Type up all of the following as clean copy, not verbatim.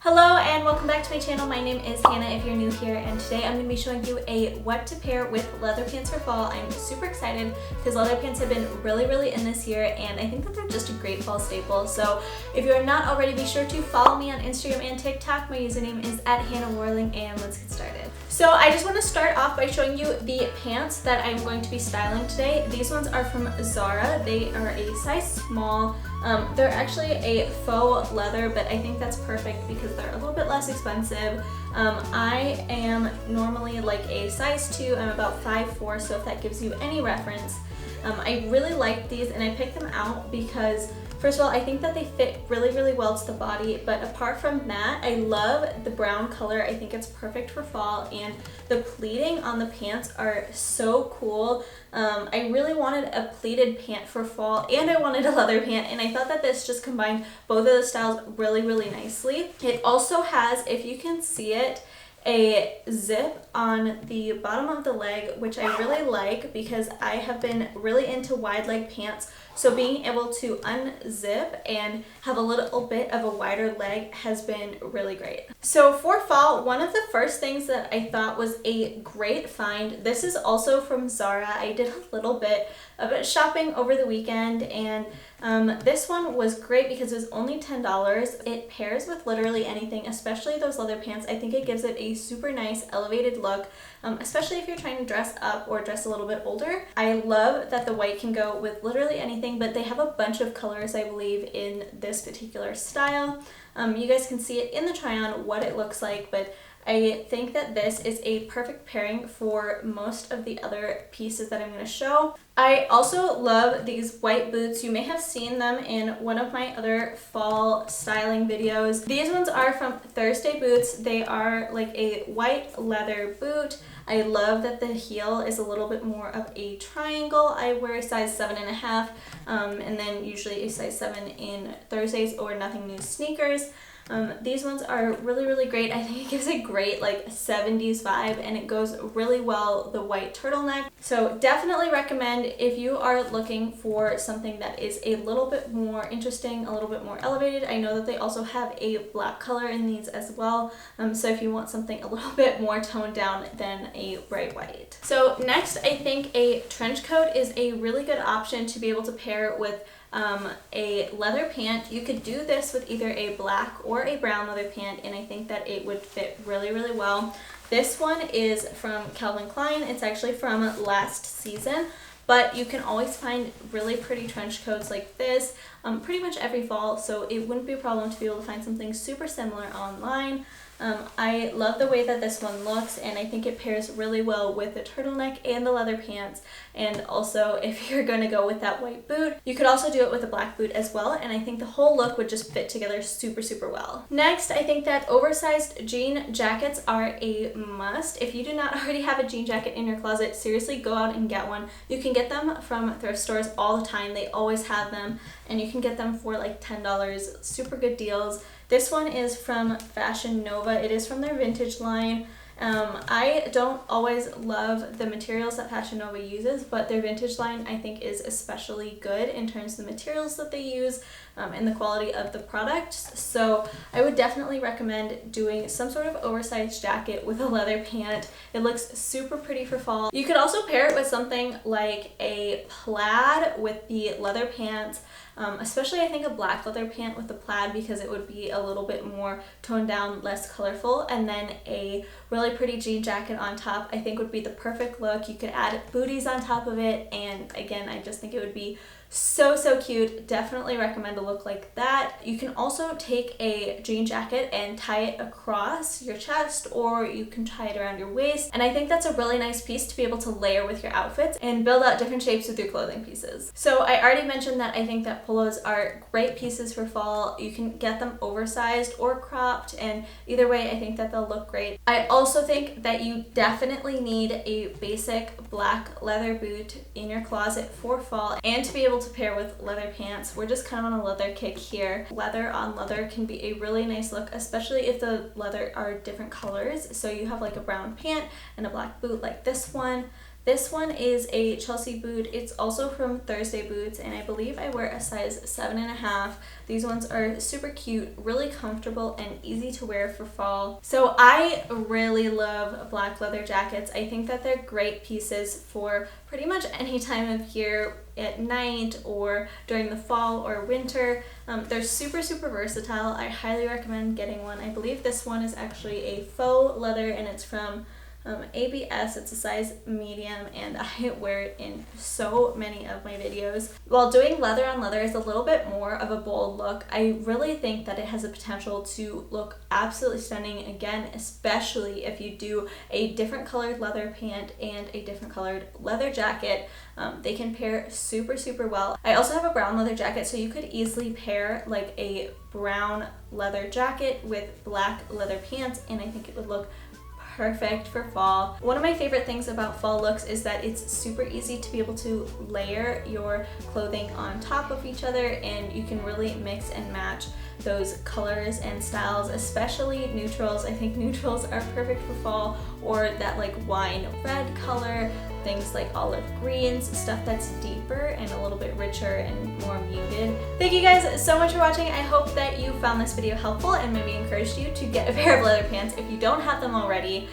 Hello and welcome back to my channel. My name is Hannah if you're new here, and today I'm going to be showing you a what to pair with leather pants for fall. I'm super excited because leather pants have been really in this year, and I think that they're just a great fall staple. So if you're not already, be sure to follow me on Instagram and TikTok. My username is @HannahWarling, and let's get started. So I just want to start off by showing you the pants that I'm going to be styling today. These ones are from Zara. They are a size small. They're actually a faux leather, but I think that's perfect because they're a little bit less expensive. I am normally like a size 2. I'm about 5'4", so if that gives you any reference. I really like these, and I picked them out because first of all, I think that they fit really well to the body, but apart from that, I love the brown color. I think it's perfect for fall, and the pleating on the pants are so cool. I really wanted a pleated pant for fall, and I wanted a leather pant, and I thought that this just combined both of the styles really nicely. It also has, if you can see it, a zip on the bottom of the leg, which I really like because I have been really into wide leg pants. So being able to unzip and have a little bit of a wider leg has been really great. So for fall, one of the first things that I thought was a great find, this is also from Zara. I did a little bit of shopping over the weekend, and this one was great because it was only $10. It pairs with literally anything, especially those leather pants. I think it gives it a super nice elevated look, especially if you're trying to dress up or dress a little bit older. I love that the white can go with literally anything, but they have a bunch of colors, I believe, in this particular style. You guys can see it in the try-on what it looks like, but I think that this is a perfect pairing for most of the other pieces that I'm going to show. I also love these white boots. You may have seen them in one of my other fall styling videos. These ones are from Thursday Boots. They are like a white leather boot. I love that the heel is a little bit more of a triangle. I wear a size 7.5, and then usually a size 7 in Thursdays or Nothing New sneakers. These ones are really great. I think it gives a great like 70s vibe, and it goes really well the white turtleneck. So definitely recommend if you are looking for something that is a little bit more interesting, a little bit more elevated. I know that they also have a black color in these as well. So if you want something a little bit more toned down than a bright white. So next, I think a trench coat is a really good option to be able to pair with a leather pant. You could do this with either a black or a brown leather pant, and I think that it would fit really well. This one is from Calvin Klein. It's actually from last season, but you can always find really pretty trench coats like this pretty much every fall, so it wouldn't be a problem to be able to find something super similar online. I love the way that this one looks, and I think it pairs really well with the turtleneck and the leather pants. And also, if you're going to go with that white boot, you could also do it with a black boot as well, and I think the whole look would just fit together super well. Next, I think that oversized jean jackets are a must. If you do not already have a jean jacket in your closet, seriously go out and get one. You can get them from thrift stores all the time. They always have them, and you can get them for like $10. Super good deals. This one is from Fashion Nova. It is from their vintage line. I don't always love the materials that Fashion Nova uses, but their vintage line I think is especially good in terms of the materials that they use and the quality of the product. So I would definitely recommend doing some sort of oversized jacket with a leather pant. It looks super pretty for fall. You could also pair it with something like a plaid with the leather pants. Especially I think a black leather pant with the plaid, because it would be a little bit more toned down, less colorful, and then a really pretty jean jacket on top I think would be the perfect look. You could add booties on top of it, and again, I just think it would be so cute. Definitely recommend a look like that. You can also take a jean jacket and tie it across your chest, or you can tie it around your waist, and I think that's a really nice piece to be able to layer with your outfits and build out different shapes with your clothing pieces. So I already mentioned that I think that polos are great pieces for fall. You can get them oversized or cropped, and either way I think that they'll look great. I also think that you definitely need a basic black leather boot in your closet for fall, and to be able to pair with leather pants. We're just kind of on a leather kick here. Leather on leather can be a really nice look, especially if the leather are different colors. So you have like a brown pant and a black boot like this one. This one is a Chelsea boot. It's also from Thursday Boots, and I believe I wear a size 7.5. These ones are super cute, really comfortable, and easy to wear for fall. So I really love black leather jackets. I think that they're great pieces for pretty much any time of year, at night or during the fall or winter. They're super versatile. I highly recommend getting one. I believe this one is actually a faux leather, and it's from ABS. It's a size medium, and I wear it in so many of my videos. While doing leather on leather is a little bit more of a bold look, I really think that it has the potential to look absolutely stunning again, especially if you do a different colored leather pant and a different colored leather jacket. They can pair super well. I also have a brown leather jacket, so you could easily pair like a brown leather jacket with black leather pants, and I think it would look perfect for fall. One of my favorite things about fall looks is that it's super easy to be able to layer your clothing on top of each other, and you can really mix and match those colors and styles, especially neutrals. I think neutrals are perfect for fall, or that like wine red color, things like olive greens, stuff that's deeper and a little bit richer and more muted. Thank you guys so much for watching. I hope that you found this video helpful and maybe encouraged you to get a pair of leather pants if you don't have them already,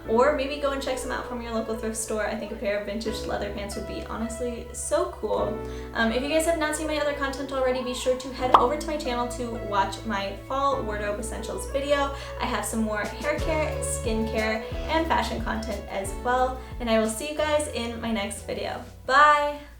or maybe go and check some out from your local thrift store. I think a pair of vintage leather pants would be honestly so cool. If you guys have not seen my other content already, be sure to head over to my channel to watch my fall wardrobe essentials video. I have some more hair care, skincare, and fashion content as well, and I will see you guys in my next video. Bye!